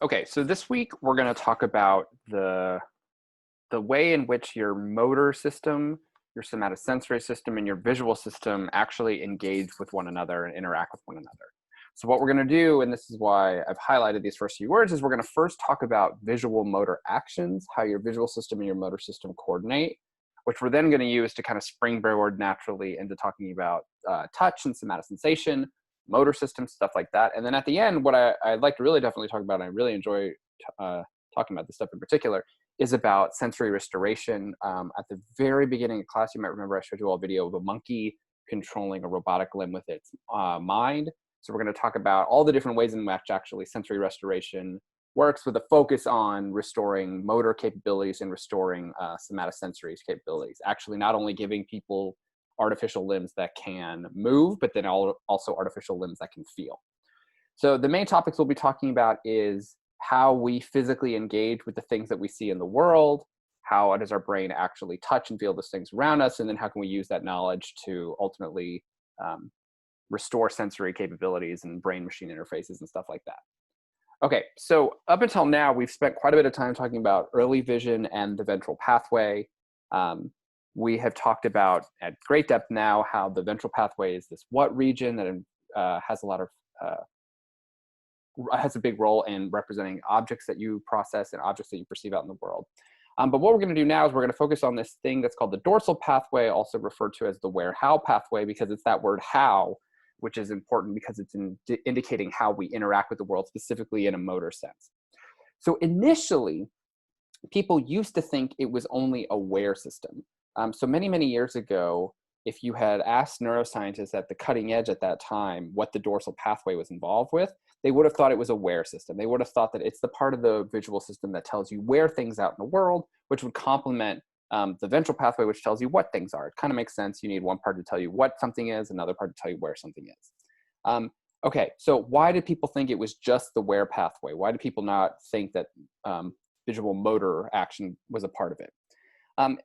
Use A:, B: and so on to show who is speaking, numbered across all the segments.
A: Okay, so this week we're going to talk about the way in which your motor system, your somatosensory system, and your visual system actually engage with one another and interact with one another. So what we're going to do, and this is why I've highlighted these first few words, is we're going to first talk about visual motor actions, how your visual system and your motor system coordinate, which we're then going to use to kind of springboard naturally into talking about touch and somatosensation, motor system, stuff like that. And then at the end, what I'd like to really definitely talk about, and I really enjoy talking about this stuff in particular, is about sensory restoration. At the very beginning of class, you might remember I showed you all a video of a monkey controlling a robotic limb with its mind. So we're going to talk about all the different ways in which actually sensory restoration works, with a focus on restoring motor capabilities and restoring somatosensory capabilities. Actually, not only giving people artificial limbs that can move, but then also artificial limbs that can feel. So the main topics we'll be talking about is how we physically engage with the things that we see in the world, how does our brain actually touch and feel those things around us, and then how can we use that knowledge to ultimately restore sensory capabilities and brain-machine interfaces and stuff like that. Okay, so up until now, we've spent quite a bit of time talking about early vision and the ventral pathway. We have talked about at great depth now how the ventral pathway is this what region that has a lot of has a big role in representing objects that you process and objects that you perceive out in the world. But what we're going to do now is we're going to focus on this thing that's called the dorsal pathway, also referred to as the where-how pathway, because it's that word how, which is important because it's indicating how we interact with the world, specifically in a motor sense. So initially, people used to think it was only a where system. So many, many years ago, if you had asked neuroscientists at the cutting edge at that time what the dorsal pathway was involved with, they would have thought it was a where system. They would have thought that it's the part of the visual system that tells you where things out in the world, which would complement the ventral pathway, which tells you what things are. It kind of makes sense. You need one part to tell you what something is, another part to tell you where something is. Okay, so why did people think it was just the where pathway? Why did people not think that visual motor action was a part of it?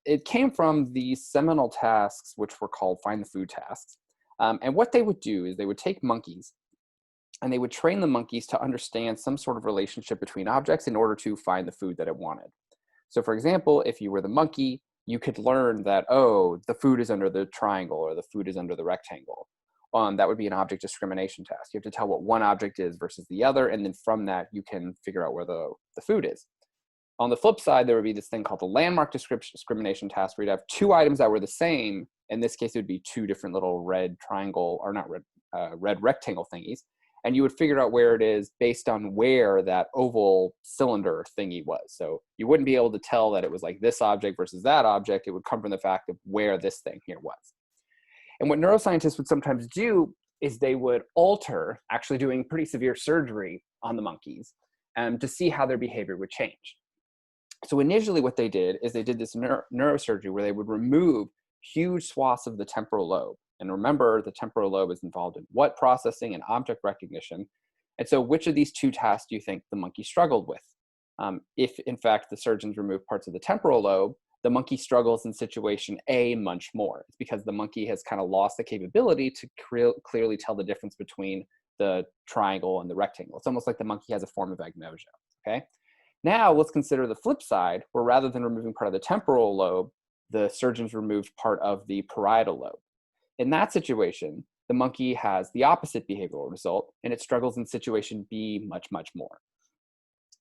A: It came from these seminal tasks, which were called find the food tasks. And what they would do is they would take monkeys and they would train the monkeys to understand some sort of relationship between objects in order to find the food that it wanted. So for example, if you were the monkey, you could learn that, oh, the food is under the triangle or the food is under the rectangle. That would be an object discrimination task. You have to tell what one object is versus the other, and then from that, you can figure out where the food is. On the flip side, there would be this thing called the landmark discrimination task, where you'd have two items that were the same. In this case, it would be two different little red triangle, or not red, red rectangle thingies. And you would figure out where it is based on where that oval cylinder thingy was. So you wouldn't be able to tell that it was like this object versus that object. It would come from the fact of where this thing here was. And what neuroscientists would sometimes do is they would alter, actually doing pretty severe surgery on the monkeys, to see how their behavior would change. So initially what they did is they did this neurosurgery where they would remove huge swaths of the temporal lobe. And remember, the temporal lobe is involved in what processing and object recognition. And so which of these two tasks do you think the monkey struggled with? If, in fact, the surgeons remove parts of the temporal lobe, the monkey struggles in situation A much more. It's because the monkey has kind of lost the capability to clearly tell the difference between the triangle and the rectangle. It's almost like the monkey has a form of agnosia, okay? Now let's consider the flip side, where rather than removing part of the temporal lobe, the surgeons removed part of the parietal lobe. In that situation, the monkey has the opposite behavioral result, and it struggles in situation B much, much more.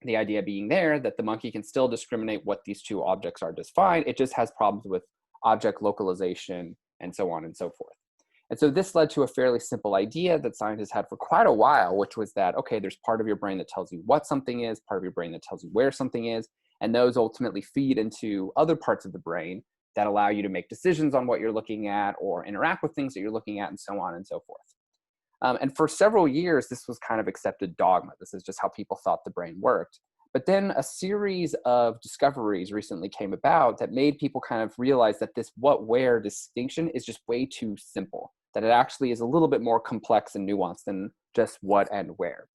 A: The idea being there that the monkey can still discriminate what these two objects are just fine. It just has problems with object localization and so on and so forth. And so this led to a fairly simple idea that scientists had for quite a while, which was that, okay, there's part of your brain that tells you what something is, part of your brain that tells you where something is, and those ultimately feed into other parts of the brain that allow you to make decisions on what you're looking at or interact with things that you're looking at and so on and so forth. And for several years, this was kind of accepted dogma. This is just how people thought the brain worked. But then a series of discoveries recently came about that made people kind of realize that this what-where distinction is just way too simple, that it actually is a little bit more complex and nuanced than just what and where.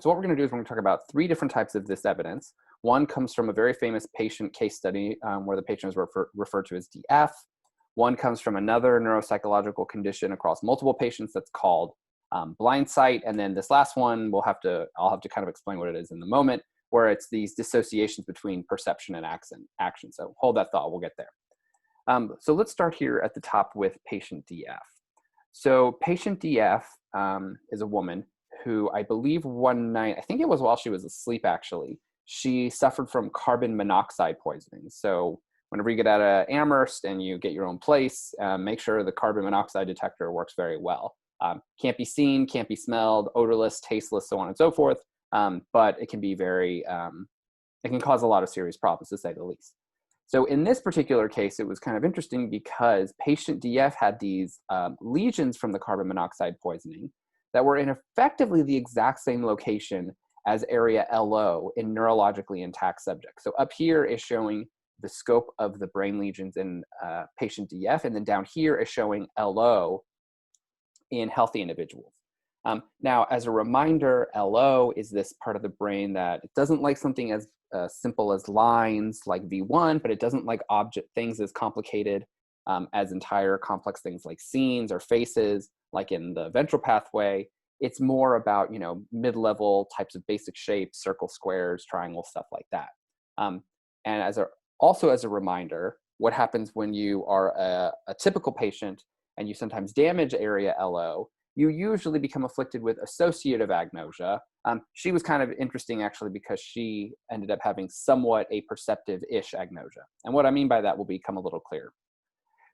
A: So what we're going to do is we're going to talk about three different types of this evidence. One comes from a very famous patient case study where the patient is referred to as DF. One comes from another neuropsychological condition across multiple patients that's called Blindsight, and then this last one, I'll have to kind of explain what it is in the moment, where it's these dissociations between perception and action. So hold that thought, we'll get there. So let's start here at the top with patient DF. So patient DF is a woman who, I believe one night, I think it was while she was asleep actually, she suffered from carbon monoxide poisoning. So whenever you get out of Amherst and you get your own place, make sure the carbon monoxide detector works very well. Can't be seen, can't be smelled, odorless, tasteless, so on and so forth. But it can be it can cause a lot of serious problems, to say the least. So in this particular case, it was kind of interesting because patient DF had these lesions from the carbon monoxide poisoning that were in effectively the exact same location as area LO in neurologically intact subjects. So up here is showing the scope of the brain lesions in patient DF, and then down here is showing LO in healthy individuals. Now, as a reminder, LO is this part of the brain that it doesn't like something as simple as lines like V1, but it doesn't like object things as complicated as entire complex things like scenes or faces, like in the ventral pathway. It's more about, mid-level types of basic shapes, circles, squares, triangles, stuff like that. And also as a reminder, what happens when you are a typical patient and you sometimes damage area LO, you usually become afflicted with associative agnosia. She was kind of interesting actually because she ended up having somewhat a perceptive-ish agnosia. And what I mean by that will become a little clearer.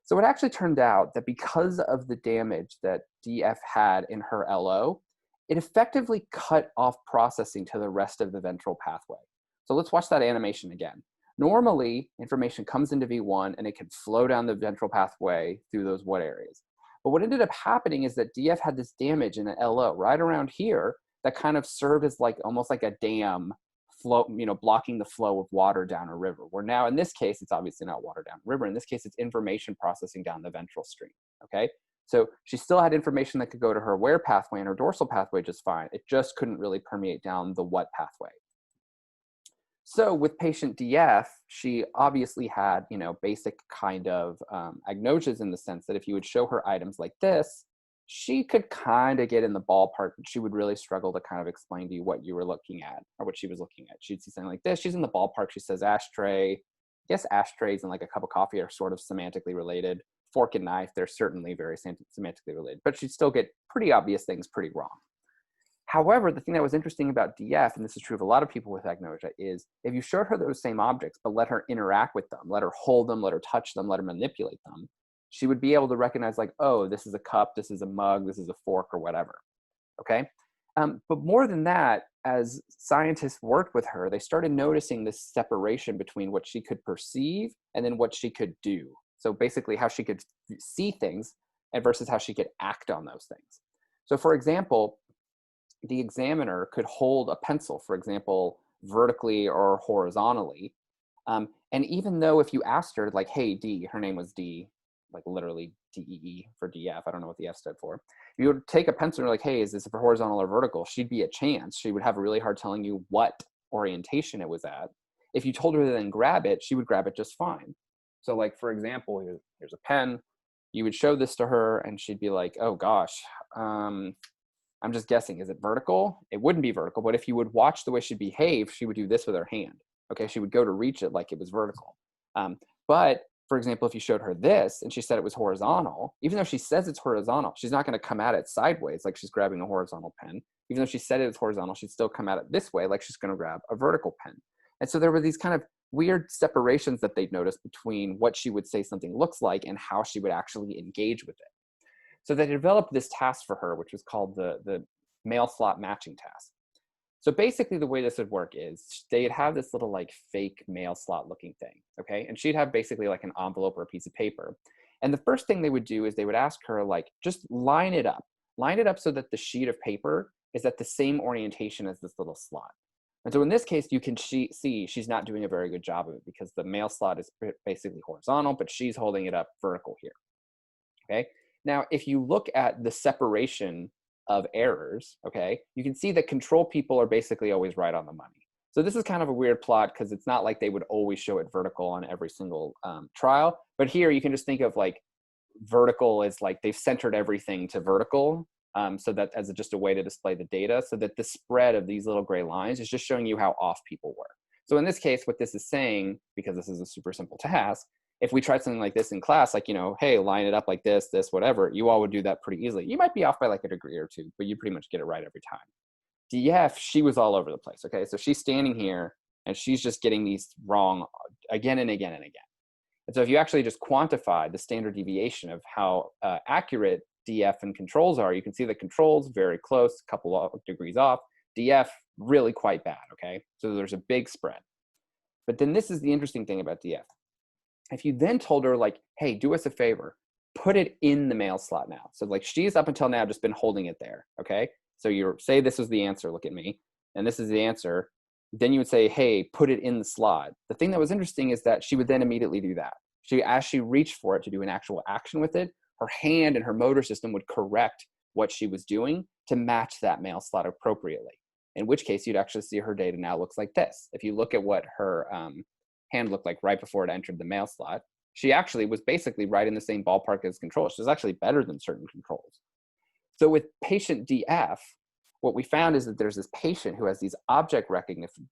A: So it actually turned out that because of the damage that DF had in her LO, it effectively cut off processing to the rest of the ventral pathway. So let's watch that animation again. Normally, information comes into V1 and it can flow down the ventral pathway through those what areas. But what ended up happening is that DF had this damage in an LO right around here that kind of served as almost like a dam flow, blocking the flow of water down a river. Where now in this case, it's obviously not water down a river. In this case, it's information processing down the ventral stream, okay? So she still had information that could go to her aware pathway and her dorsal pathway just fine. It just couldn't really permeate down the what pathway. So with patient DF, she obviously had, basic kind of agnosias in the sense that if you would show her items like this, she could kind of get in the ballpark, but she would really struggle to kind of explain to you what you were looking at or what she was looking at. She'd see something like this. She's in the ballpark. She says ashtray. I guess ashtrays and like a cup of coffee are sort of semantically related. Fork and knife, they're certainly very semantically related, but she'd still get pretty obvious things pretty wrong. However, the thing that was interesting about DF, and this is true of a lot of people with agnosia, is if you showed her those same objects, but let her interact with them, let her hold them, let her touch them, let her manipulate them, she would be able to recognize like, oh, this is a cup, this is a mug, this is a fork or whatever, okay? But more than that, as scientists worked with her, they started noticing this separation between what she could perceive and then what she could do. So basically how she could see things and versus how she could act on those things. So for example, the examiner could hold a pencil, for example, vertically or horizontally. And even though if you asked her like, hey, D, her name was D, like literally DEE for DF, I don't know what the F stood for. You would take a pencil and you're like, hey, is this for horizontal or vertical? She'd be a chance. She would have a really hard telling you what orientation it was at. If you told her to then grab it, she would grab it just fine. So like, for example, here's a pen. You would show this to her and she'd be like, oh gosh, I'm just guessing, is it vertical? It wouldn't be vertical, but if you would watch the way she behaved, she would do this with her hand. Okay, she would go to reach it like it was vertical. But for example, if you showed her this and she said it was horizontal, even though she says it's horizontal, she's not going to come at it sideways like she's grabbing a horizontal pen. Even though she said it was horizontal, she'd still come at it this way like she's going to grab a vertical pen. And so there were these kind of weird separations that they'd noticed between what she would say something looks like and how she would actually engage with it. So they developed this task for her, which was called the mail slot matching task. So basically the way this would work is they'd have this little like fake mail slot looking thing, okay? And she'd have basically like an envelope or a piece of paper. And the first thing they would do is they would ask her like, just line it up so that the sheet of paper is at the same orientation as this little slot. And so in this case, you can see she's not doing a very good job of it because the mail slot is basically horizontal, but she's holding it up vertical here, okay? Now, if you look at the separation of errors, okay, you can see that control people are basically always right on the money. So this is kind of a weird plot because it's not like they would always show it vertical on every single trial. But here you can just think of like vertical as like they've centered everything to vertical. so that as just a way to display the data, so that the spread of these little gray lines is just showing you how off people were. So in this case, what this is saying, because this is a super simple task, if we tried something like this in class, like, hey, line it up like this, whatever, you all would do that pretty easily. You might be off by like a degree or two, but you pretty much get it right every time. DF, she was all over the place, okay? So she's standing here and she's just getting these wrong again and again and again. And so if you actually just quantify the standard deviation of how accurate DF and controls are, you can see the controls very close, a couple of degrees off. DF, really quite bad, okay? So there's a big spread. But then this is the interesting thing about DF. If you then told her like, hey, do us a favor, put it in the mail slot now. So like she's up until now just been holding it there, okay? So you say this was the answer, look at me, and this is the answer. Then you would say, hey, put it in the slot. The thing that was interesting is that she would then immediately do that. As she reached for it to do an actual action with it, her hand and her motor system would correct what she was doing to match that mail slot appropriately. In which case you'd actually see her data now looks like this. If you look at what her hand looked like right before it entered the mail slot, she actually was basically right in the same ballpark as controls. She was actually better than certain controls. So with patient DF, what we found is that there's this patient who has these object recognition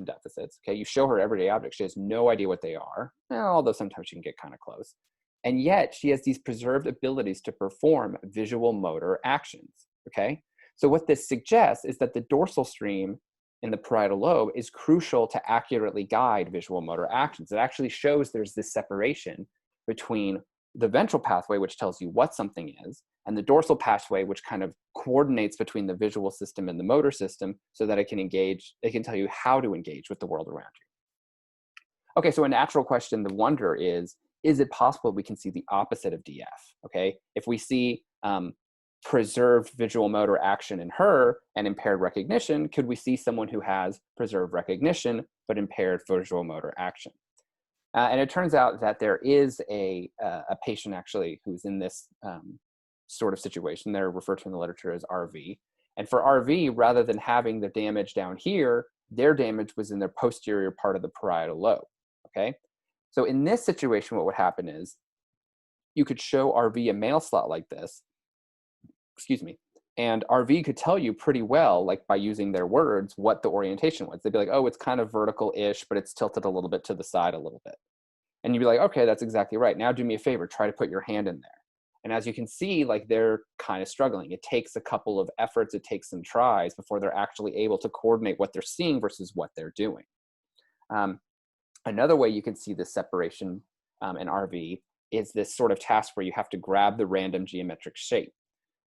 A: deficits. Okay, you show her everyday objects, she has no idea what they are, although sometimes she can get kind of close. And yet she has these preserved abilities to perform visual motor actions. Okay, so what this suggests is that the dorsal stream in the parietal lobe is crucial to accurately guide visual motor actions. It actually shows there's this separation between the ventral pathway, which tells you what something is, and the dorsal pathway, which kind of coordinates between the visual system and the motor system so that it can tell you how to engage with the world around you. Okay, so a natural question to wonder is it possible we can see the opposite of DF? Okay, if we see preserved visual motor action in her and impaired recognition, could we see someone who has preserved recognition but impaired visual motor action? And it turns out that there is a patient actually who's in this sort of situation. They're referred to in the literature as RV. And for RV, rather than having the damage down here, their damage was in their posterior part of the parietal lobe, okay? So in this situation, what would happen is you could show RV a mail slot like this, excuse me, and RV could tell you pretty well, like by using their words, what the orientation was. They'd be like, oh, it's kind of vertical-ish, but it's tilted a little bit to the side a little bit. And you'd be like, okay, that's exactly right. Now do me a favor, try to put your hand in there. And as you can see, like they're kind of struggling. It takes a couple of efforts, it takes some tries before they're actually able to coordinate what they're seeing versus what they're doing. Another way you can see this separation in RV is this sort of task where you have to grab the random geometric shape.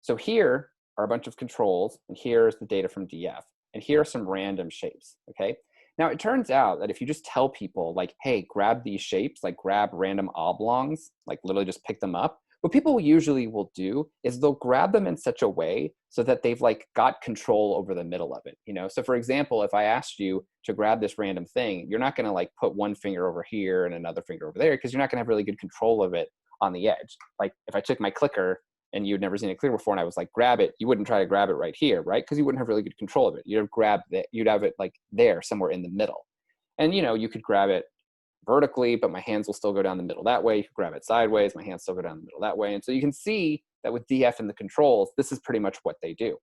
A: So here are a bunch of controls, and here's the data from DF, and here are some random shapes, okay? Now it turns out that if you just tell people like, hey, grab these shapes, like grab random oblongs, like literally just pick them up, what people usually will do is they'll grab them in such a way so that they've like got control over the middle of it, you know? So for example, if I asked you to grab this random thing, you're not gonna like put one finger over here and another finger over there because you're not gonna have really good control of it on the edge. Like if I took my clicker and you'd never seen a clicker before and I was like, grab it, you wouldn't try to grab it right here, right? Because you wouldn't have really good control of it. You'd have it like there, somewhere in the middle. And you know, you could grab it vertically, but my hands will still go down the middle that way. You can grab it sideways, my hands still go down the middle that way. And so you can see that with DF and the controls, this is pretty much what they do.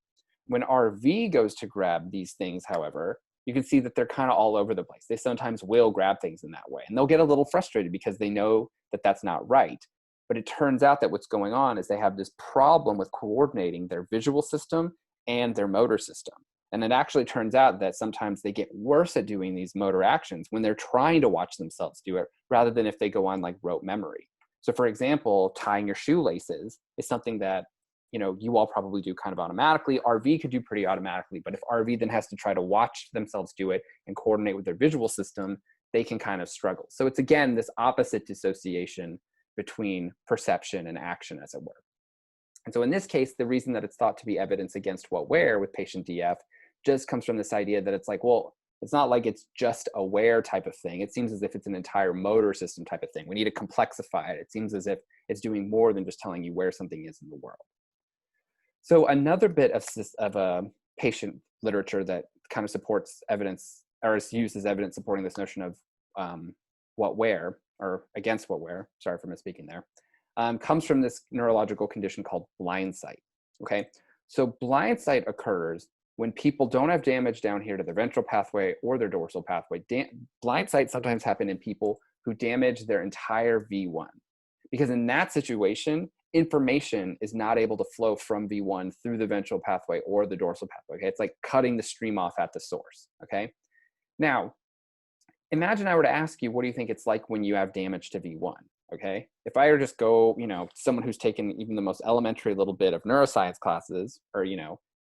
A: When RV goes to grab these things, however, you can see that they're kind of all over the place. They sometimes will grab things in that way, and they'll get a little frustrated because they know that that's not right. But it turns out that what's going on is they have this problem with coordinating their visual system and their motor system. And it actually turns out that sometimes they get worse at doing these motor actions when they're trying to watch themselves do it, rather than if they go on like rote memory. So for example, tying your shoelaces is something that, you know, you all probably do kind of automatically. RV could do pretty automatically, but if RV then has to try to watch themselves do it and coordinate with their visual system, they can kind of struggle. So it's again, this opposite dissociation between perception and action, as it were. And so in this case, the reason that it's thought to be evidence against what where with patient DF just comes from this idea that it's like, well, it's not like it's just a where type of thing. It seems as if it's an entire motor system type of thing. We need to complexify it. It seems as if it's doing more than just telling you where something is in the world. So another bit of patient literature that kind of supports evidence, or is used as evidence supporting this notion of what where, or against what where, sorry for misspeaking there, comes from this neurological condition called Blindsight. okay? So blind sight occurs when people don't have damage down here to their ventral pathway or their dorsal pathway. Blind sight sometimes happen in people who damage their entire V1, because in that situation, information is not able to flow from V1 through the ventral pathway or the dorsal pathway, okay? It's like cutting the stream off at the source, okay? Now, imagine I were to ask you, what do you think it's like when you have damage to V1, okay? If I were to just go, someone who's taken even the most elementary little bit of neuroscience classes, or,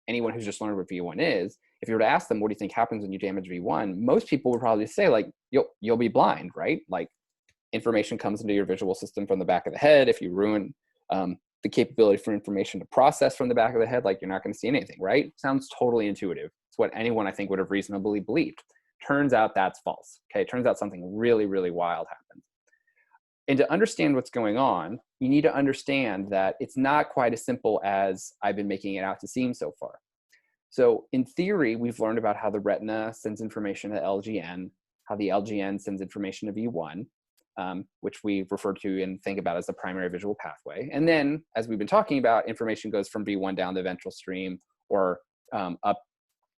A: anyone who's just learned what V1 is, if you were to ask them, what do you think happens when you damage V1? Most people would probably say, like, you'll be blind, right? Like, information comes into your visual system from the back of the head. If you ruin the capability for information to process from the back of the head, like, you're not going to see anything, right? Sounds totally intuitive. It's what anyone, I think, would have reasonably believed. Turns out that's false, okay? Turns out something really, really wild happens. And to understand what's going on, you need to understand that it's not quite as simple as I've been making it out to seem so far. So in theory, we've learned about how the retina sends information to LGN, how the LGN sends information to V1, which we refer to and think about as the primary visual pathway. And then, as we've been talking about, information goes from V1 down the ventral stream, or up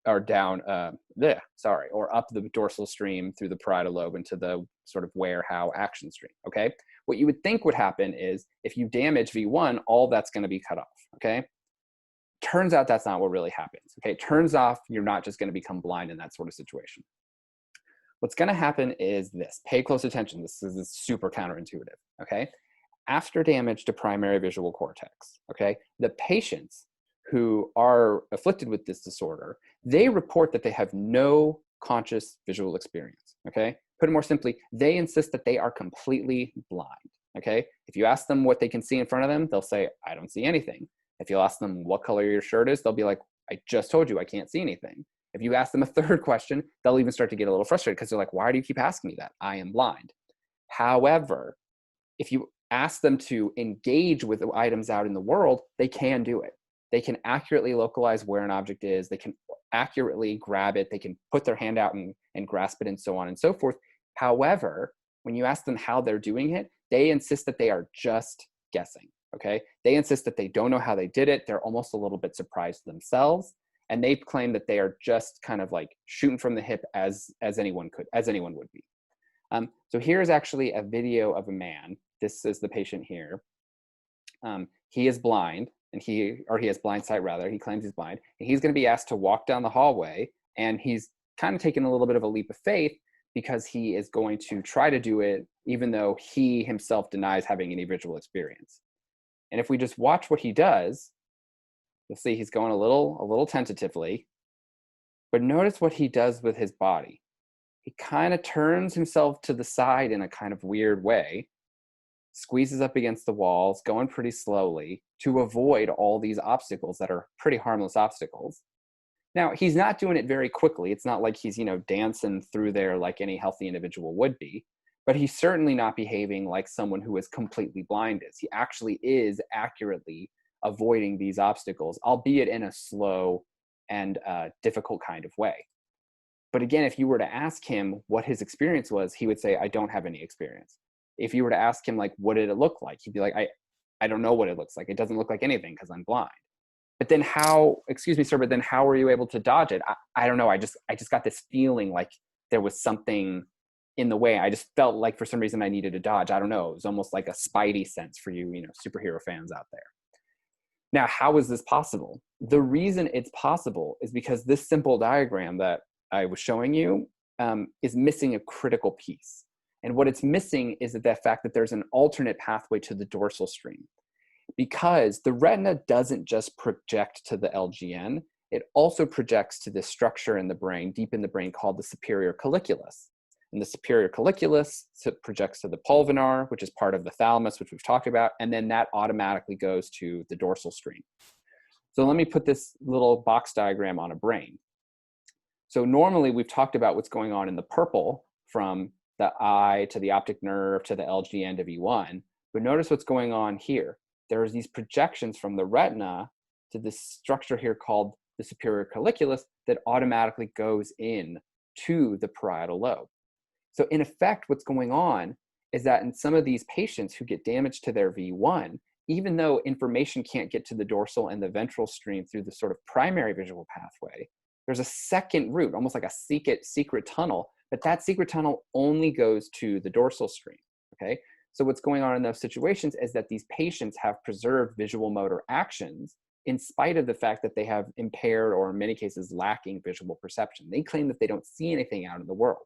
A: or down, or up the dorsal stream through the parietal lobe into the sort of where, how action stream, okay? What you would think would happen is if you damage V1, all that's gonna be cut off, okay? Turns out that's not what really happens, okay? Turns off, you're not just gonna become blind in that sort of situation. What's gonna happen is this, pay close attention, this is super counterintuitive, okay? After damage to primary visual cortex, okay, the patients who are afflicted with this disorder, they report that they have no conscious visual experience, okay? Put it more simply, they insist that they are completely blind, okay? If you ask them what they can see in front of them, they'll say, I don't see anything. If you ask them what color your shirt is, they'll be like, I just told you I can't see anything. If you ask them a third question, they'll even start to get a little frustrated because they're like, why do you keep asking me that? I am blind. However, if you ask them to engage with items out in the world, they can do it. They can accurately localize where an object is. They can accurately grab it. They can put their hand out and grasp it, and so on and so forth. However, when you ask them how they're doing it, they insist that they are just guessing, okay? They insist that they don't know how they did it. They're almost a little bit surprised themselves. And they claim that they are just kind of like shooting from the hip as anyone would be. So here's actually a video of a man. This is the patient here. He is blind, and he has blind sight rather. He claims he's blind, and he's going to be asked to walk down the hallway, and he's kind of taking a little bit of a leap of faith because he is going to try to do it even though he himself denies having any visual experience. And if we just watch what he does, you'll see he's going a little tentatively, but notice what he does with his body. He kind of turns himself to the side in a kind of weird way, squeezes up against the walls, going pretty slowly to avoid all these obstacles that are pretty harmless obstacles. Now, he's not doing it very quickly. It's not like he's, dancing through there like any healthy individual would be, but he's certainly not behaving like someone who is completely blind is. He actually is accurately avoiding these obstacles, albeit in a slow and difficult kind of way. But again, if you were to ask him what his experience was, he would say, I don't have any experience. If you were to ask him, like, what did it look like? He'd be like, I don't know what it looks like. It doesn't look like anything because I'm blind. But then excuse me, sir, but then how were you able to dodge it? I don't know. I just got this feeling like there was something in the way. I just felt like for some reason I needed to dodge. I don't know. It was almost like a spidey sense for you, superhero fans out there. Now, how is this possible? The reason it's possible is because this simple diagram that I was showing you is missing a critical piece. And what it's missing is the fact that there's an alternate pathway to the dorsal stream. Because the retina doesn't just project to the LGN, it also projects to this structure in the brain, deep in the brain, called the superior colliculus. And the superior colliculus projects to the pulvinar, which is part of the thalamus, which we've talked about, and then that automatically goes to the dorsal stream. So let me put this little box diagram on a brain. So normally we've talked about what's going on in the purple from the eye to the optic nerve to the LGN to V1, but notice what's going on here. There's these projections from the retina to this structure here called the superior colliculus that automatically goes in to the parietal lobe. So in effect, what's going on is that in some of these patients who get damage to their V1, even though information can't get to the dorsal and the ventral stream through the sort of primary visual pathway, there's a second route, almost like a secret tunnel, but that secret tunnel only goes to the dorsal stream, okay? So what's going on in those situations is that these patients have preserved visual motor actions in spite of the fact that they have impaired, or in many cases lacking, visual perception. They claim that they don't see anything out in the world,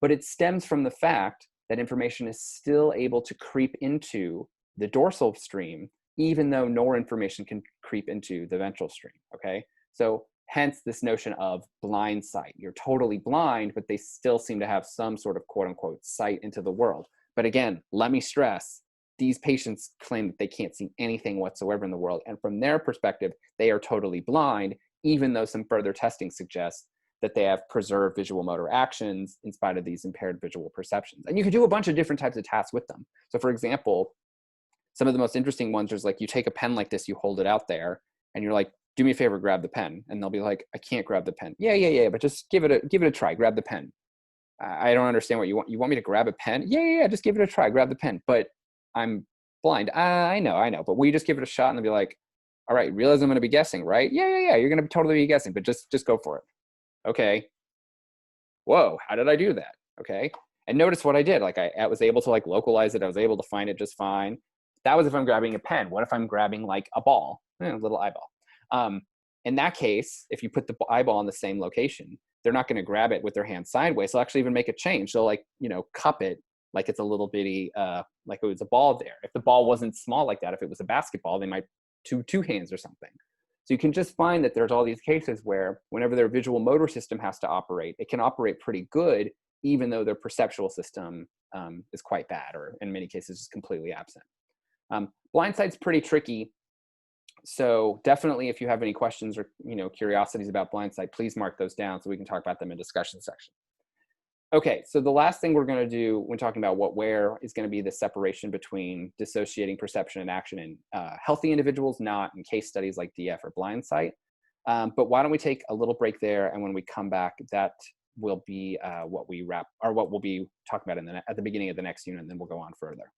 A: but it stems from the fact that information is still able to creep into the dorsal stream, even though no information can creep into the ventral stream, okay? So hence this notion of blind sight. You're totally blind, but they still seem to have some sort of quote unquote sight into the world. But again, let me stress, these patients claim that they can't see anything whatsoever in the world. And from their perspective, they are totally blind, even though some further testing suggests that they have preserved visual motor actions in spite of these impaired visual perceptions. And you can do a bunch of different types of tasks with them. So for example, some of the most interesting ones is like you take a pen like this, you hold it out there, and you're like, do me a favor, grab the pen. And they'll be like, I can't grab the pen. Yeah, but just give it a try, grab the pen. I don't understand what you want. You want me to grab a pen? Yeah, just give it a try, grab the pen. But I'm blind. I know. But will you just give it a shot? And they'll be like, all right, realize I'm going to be guessing, right? Yeah, you're going to totally be guessing, but just go for it. Okay. Whoa, how did I do that? Okay. And notice what I did. Like I was able to like localize it. I was able to find it just fine. That was if I'm grabbing a pen. What if I'm grabbing like a ball, a little eyeball? In that case, if you put the eyeball in the same location, they're not going to grab it with their hand sideways. They'll actually even make a change. They'll like, cup it like it's a little bitty, like it was a ball there. If the ball wasn't small like that, if it was a basketball, they might two hands or something. So you can just find that there's all these cases where whenever their visual motor system has to operate, it can operate pretty good, even though their perceptual system is quite bad, or in many cases is completely absent. Blindsight's pretty tricky. So definitely if you have any questions or curiosities about blindsight, please mark those down so we can talk about them in discussion section. Okay, so the last thing we're going to do when talking about where is going to be the separation between dissociating perception and action in healthy individuals, not in case studies like DF or blindsight. But why don't we take a little break there, and when we come back, that will be what we'll be talking about at the beginning of the next unit, and then we'll go on further.